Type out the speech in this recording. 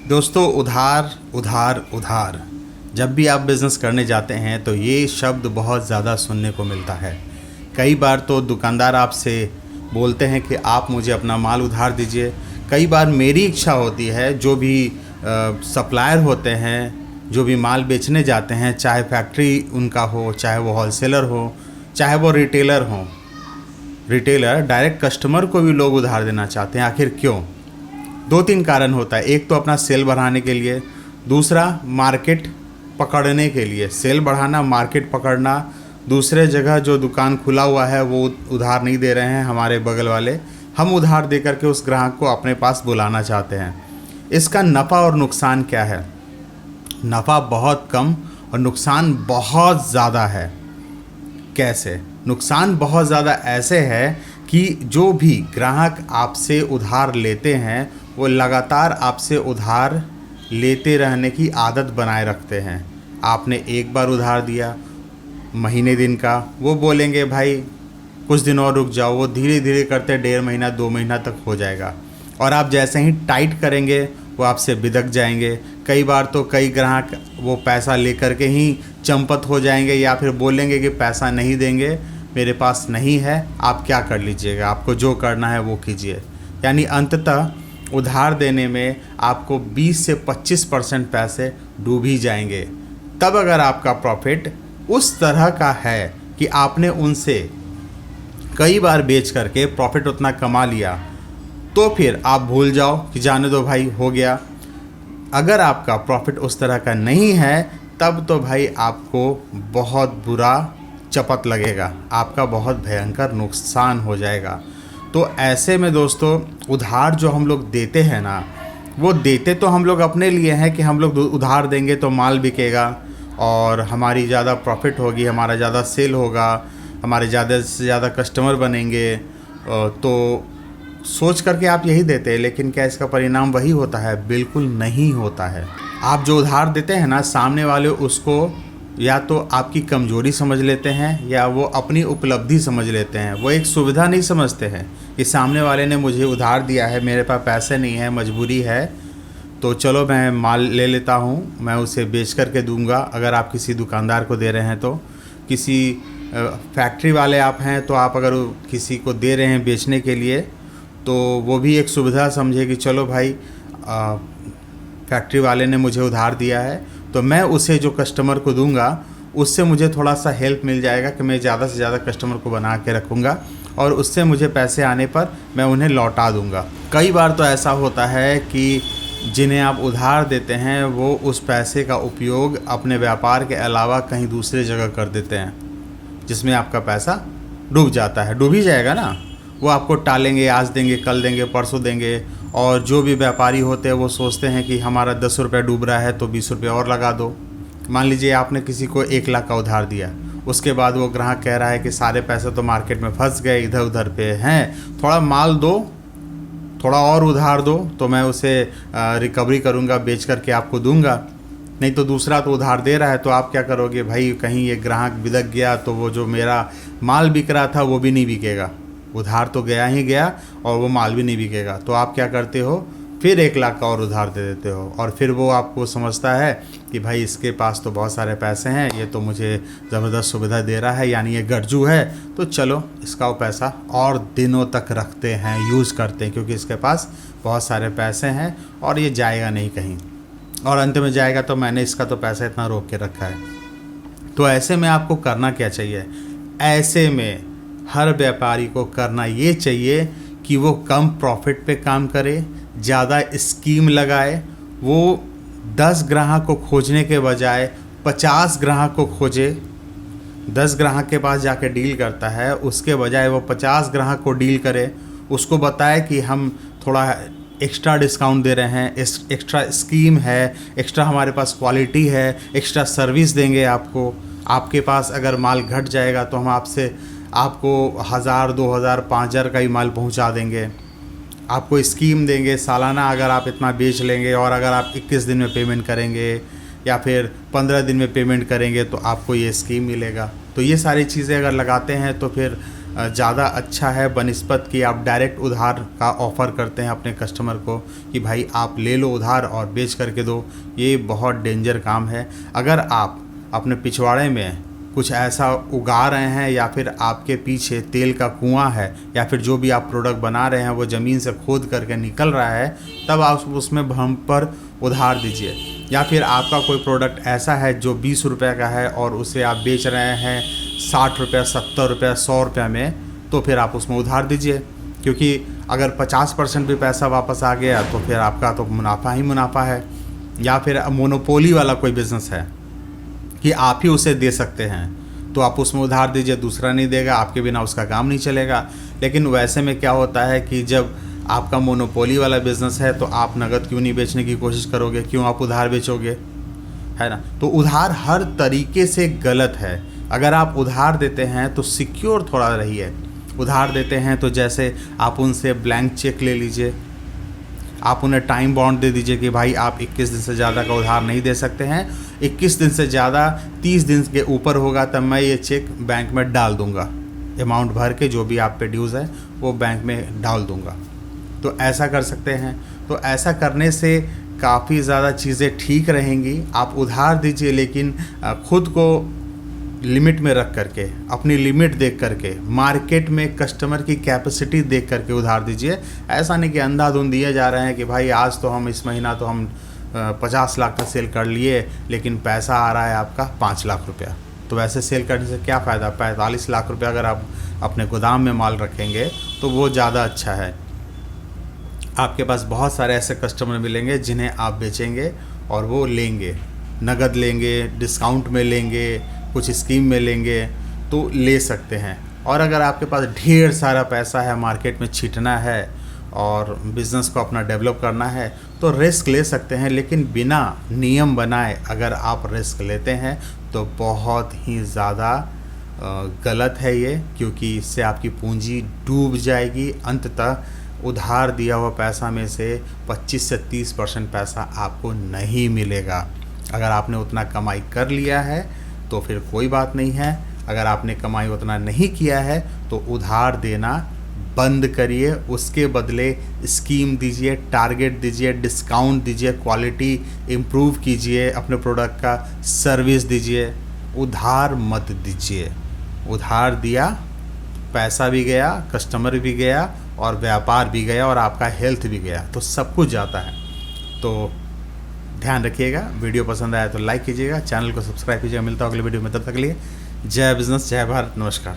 दोस्तों, उधार उधार उधार जब भी आप बिज़नेस करने जाते हैं तो ये शब्द बहुत ज़्यादा सुनने को मिलता है। कई बार तो दुकानदार आपसे बोलते हैं कि आप मुझे अपना माल उधार दीजिए। कई बार मेरी इच्छा होती है, जो भी सप्लायर होते हैं, जो भी माल बेचने जाते हैं, चाहे फैक्ट्री उनका हो, चाहे वो होलसेलर हो, चाहे वो रिटेलर हो, रिटेलर डायरेक्ट कस्टमर को भी लोग उधार देना चाहते हैं। आखिर क्यों? दो तीन कारण होता है। एक तो अपना सेल बढ़ाने के लिए, दूसरा मार्केट पकड़ने के लिए। सेल बढ़ाना, मार्केट पकड़ना। दूसरे जगह जो दुकान खुला हुआ है वो उधार नहीं दे रहे हैं हमारे बगल वाले, हम उधार दे करके उस ग्राहक को अपने पास बुलाना चाहते हैं। इसका नफ़ा और नुकसान क्या है? नफ़ा बहुत कम और नुकसान बहुत ज़्यादा है। कैसे? नुकसान बहुत ज़्यादा ऐसे है कि जो भी ग्राहक आपसे उधार लेते हैं वो लगातार आपसे उधार लेते रहने की आदत बनाए रखते हैं। आपने एक बार उधार दिया महीने दिन का, वो बोलेंगे भाई कुछ दिन और रुक जाओ। वो धीरे धीरे करते 1.5 महीना 2 महीना तक हो जाएगा, और आप जैसे ही टाइट करेंगे वो आपसे बिदक जाएंगे। कई बार तो कई ग्राहक वो पैसा लेकर के ही चंपत हो जाएंगे, या फिर बोलेंगे कि पैसा नहीं देंगे, मेरे पास नहीं है, आप क्या कर लीजिएगा, आपको जो करना है वो कीजिए। यानी अंततः उधार देने में आपको 20 से 25% पैसे डूब ही जाएंगे। तब अगर आपका प्रॉफिट उस तरह का है कि आपने उनसे कई बार बेच करके प्रॉफिट उतना कमा लिया, तो फिर आप भूल जाओ कि जाने दो भाई, हो गया। अगर आपका प्रॉफिट उस तरह का नहीं है, तब तो भाई आपको बहुत बुरा चपत लगेगा, आपका बहुत भयंकर नुकसान हो जाएगा। तो ऐसे में दोस्तों, उधार जो हम लोग देते हैं ना, वो देते तो हम लोग अपने लिए हैं कि हम लोग उधार देंगे तो माल बिकेगा और हमारी ज़्यादा प्रॉफिट होगी, हमारा ज़्यादा सेल होगा, हमारे ज़्यादा से ज़्यादा कस्टमर बनेंगे। तो सोच करके आप यही देते हैं, लेकिन क्या इसका परिणाम वही होता है? बिल्कुल नहीं होता है। आप जो उधार देते हैं ना, सामने वाले उसको या तो आपकी कमजोरी समझ लेते हैं या वो अपनी उपलब्धि समझ लेते हैं। वो एक सुविधा नहीं समझते हैं कि सामने वाले ने मुझे उधार दिया है, मेरे पास पैसे नहीं है, मजबूरी है, तो चलो मैं माल ले लेता हूँ, मैं उसे बेच करके दूंगा। अगर आप किसी दुकानदार को दे रहे हैं, तो किसी फैक्ट्री वाले आप हैं, तो आप अगर किसी को दे रहे हैं बेचने के लिए, तो वो भी एक सुविधा समझे कि चलो भाई फैक्ट्री वाले ने मुझे उधार दिया है, तो मैं उसे जो कस्टमर को दूंगा उससे मुझे थोड़ा सा हेल्प मिल जाएगा कि मैं ज़्यादा से ज़्यादा कस्टमर को बना के रखूँगा और उससे मुझे पैसे आने पर मैं उन्हें लौटा दूंगा। कई बार तो ऐसा होता है कि जिन्हें आप उधार देते हैं वो उस पैसे का उपयोग अपने व्यापार के अलावा कहीं दूसरे जगह कर देते हैं, जिसमें आपका पैसा डूब जाता है। डूब ही जाएगा ना। वो आपको टालेंगे, आज देंगे, कल देंगे, परसों देंगे। और जो भी व्यापारी होते हैं वो सोचते हैं कि हमारा 10 रुपये डूब रहा है तो 20 रुपये और लगा दो। मान लीजिए आपने किसी को 1 लाख का उधार दिया, उसके बाद वो ग्राहक कह रहा है कि सारे पैसे तो मार्केट में फंस गए, इधर उधर पे हैं, थोड़ा माल दो, थोड़ा और उधार दो, तो मैं उसे रिकवरी करूँगा, बेच करके आपको दूंगा। नहीं तो दूसरा तो उधार दे रहा है, तो आप क्या करोगे भाई? कहीं ये ग्राहक बिदक गया तो वो जो मेरा माल बिक रहा था वो भी नहीं बिकेगा। उधार तो गया ही गया और वो माल भी नहीं बिकेगा। तो आप क्या करते हो? फिर 1 लाख का और उधार दे देते हो, और फिर वो आपको समझता है कि भाई इसके पास तो बहुत सारे पैसे हैं, ये तो मुझे ज़बरदस्त सुविधा दे रहा है, यानी ये गरजू है, तो चलो इसका वो पैसा और दिनों तक रखते हैं, यूज़ करते हैं, क्योंकि इसके पास बहुत सारे पैसे हैं और ये जाएगा नहीं कहीं, और अंत में जाएगा तो मैंने इसका तो पैसा इतना रोक के रखा है। तो ऐसे में आपको करना क्या चाहिए? ऐसे में हर व्यापारी को करना ये चाहिए कि वो कम प्रॉफिट पे काम करे, ज़्यादा स्कीम लगाए। वो 10 ग्राहक को खोजने के बजाय 50 ग्राहक को खोजे। 10 ग्राहक के पास जाके डील करता है, उसके बजाय वो 50 ग्राहक को डील करे, उसको बताए कि हम थोड़ा एक्स्ट्रा डिस्काउंट दे रहे हैं, एक्स्ट्रा स्कीम है, एक्स्ट्रा हमारे पास क्वालिटी है, एक्स्ट्रा सर्विस देंगे आपको। आपके पास अगर माल घट जाएगा तो हम आपको 1000, 2000, 5000 का ही माल पहुंचा देंगे। आपको स्कीम देंगे सालाना, अगर आप इतना बेच लेंगे और अगर आप 21 दिन में पेमेंट करेंगे या फिर 15 दिन में पेमेंट करेंगे तो आपको ये स्कीम मिलेगा। तो ये सारी चीज़ें अगर लगाते हैं तो फिर ज़्यादा अच्छा है बनिस्बत कि आप डायरेक्ट उधार का ऑफ़र करते हैं अपने कस्टमर को कि भाई आप ले लो उधार और बेच करके दो। ये बहुत डेंजर काम है। अगर आप अपने पिछवाड़े में कुछ ऐसा उगा रहे हैं या फिर आपके पीछे तेल का कुआं है या फिर जो भी आप प्रोडक्ट बना रहे हैं वो ज़मीन से खोद करके निकल रहा है, तब आप उसमें हम पर उधार दीजिए। या फिर आपका कोई प्रोडक्ट ऐसा है जो 20 रुपये का है और उसे आप बेच रहे हैं 60 रुपये, 70 रुपये, 100 रुपये में, तो फिर आप उसमें उधार दीजिए। क्योंकि अगर 50% भी पैसा वापस आ गया तो फिर आपका तो मुनाफा ही मुनाफा है। या फिर मोनोपोली वाला कोई बिज़नेस है कि आप ही उसे दे सकते हैं, तो आप उसमें उधार दीजिए, दूसरा नहीं देगा, आपके बिना उसका काम नहीं चलेगा। लेकिन वैसे में क्या होता है कि जब आपका मोनोपोली वाला बिज़नेस है तो आप नगद क्यों नहीं बेचने की कोशिश करोगे, क्यों आप उधार बेचोगे, है ना। तो उधार हर तरीके से गलत है। अगर आप उधार देते हैं तो सिक्योर थोड़ा रहिए। उधार देते हैं तो जैसे आप उनसे ब्लैंक चेक ले लीजिए, आप उन्हें टाइम बाउंड दे दीजिए कि भाई आप 21 दिन से ज़्यादा का उधार नहीं दे सकते हैं, 21 दिन से ज़्यादा 30 दिन के ऊपर होगा तब मैं ये चेक बैंक में डाल दूंगा, अमाउंट भर के जो भी आप पे ड्यूज़ है वो बैंक में डाल दूंगा। तो ऐसा कर सकते हैं। तो ऐसा करने से काफ़ी ज़्यादा चीज़ें ठीक रहेंगी। आप उधार दीजिए लेकिन खुद को लिमिट में रख करके, अपनी लिमिट देख करके, मार्केट में कस्टमर की कैपेसिटी देख करके उधार दीजिए। ऐसा नहीं कि अंधाधुंध दिए जा रहे हैं कि भाई आज तो हम इस महीना तो हम 50 लाख का सेल कर लिए लेकिन पैसा आ रहा है आपका 5 लाख रुपया। तो वैसे सेल करने से क्या फ़ायदा। 45 लाख रुपया अगर आप अपने गोदाम में माल रखेंगे तो वो ज़्यादा अच्छा है। आपके पास बहुत सारे ऐसे कस्टमर मिलेंगे जिन्हें आप बेचेंगे और वो लेंगे, नगद लेंगे, डिस्काउंट में लेंगे, कुछ स्कीम में लेंगे, तो ले सकते हैं। और अगर आपके पास ढेर सारा पैसा है, मार्केट में छीटना है और बिज़नेस को अपना डेवलप करना है तो रिस्क ले सकते हैं। लेकिन बिना नियम बनाए अगर आप रिस्क लेते हैं तो बहुत ही ज़्यादा गलत है ये, क्योंकि इससे आपकी पूंजी डूब जाएगी। अंततः उधार दिया हुआ पैसा में से 25 से 30% पैसा आपको नहीं मिलेगा। अगर आपने उतना कमाई कर लिया है तो फिर कोई बात नहीं है। अगर आपने कमाई उतना नहीं किया है तो उधार देना बंद करिए, उसके बदले स्कीम दीजिए, टारगेट दीजिए, डिस्काउंट दीजिए, क्वालिटी इम्प्रूव कीजिए, अपने प्रोडक्ट का सर्विस दीजिए। उधार मत दीजिए। उधार दिया, पैसा भी गया, कस्टमर भी गया और व्यापार भी गया और आपका हेल्थ भी गया, तो सब कुछ जाता है। तो ध्यान रखिएगा। वीडियो पसंद आया तो लाइक कीजिएगा, चैनल को सब्सक्राइब कीजिएगा। मिलता है अगले वीडियो में, तब तक के लिए जय बिजनेस, जय भारत, नमस्कार।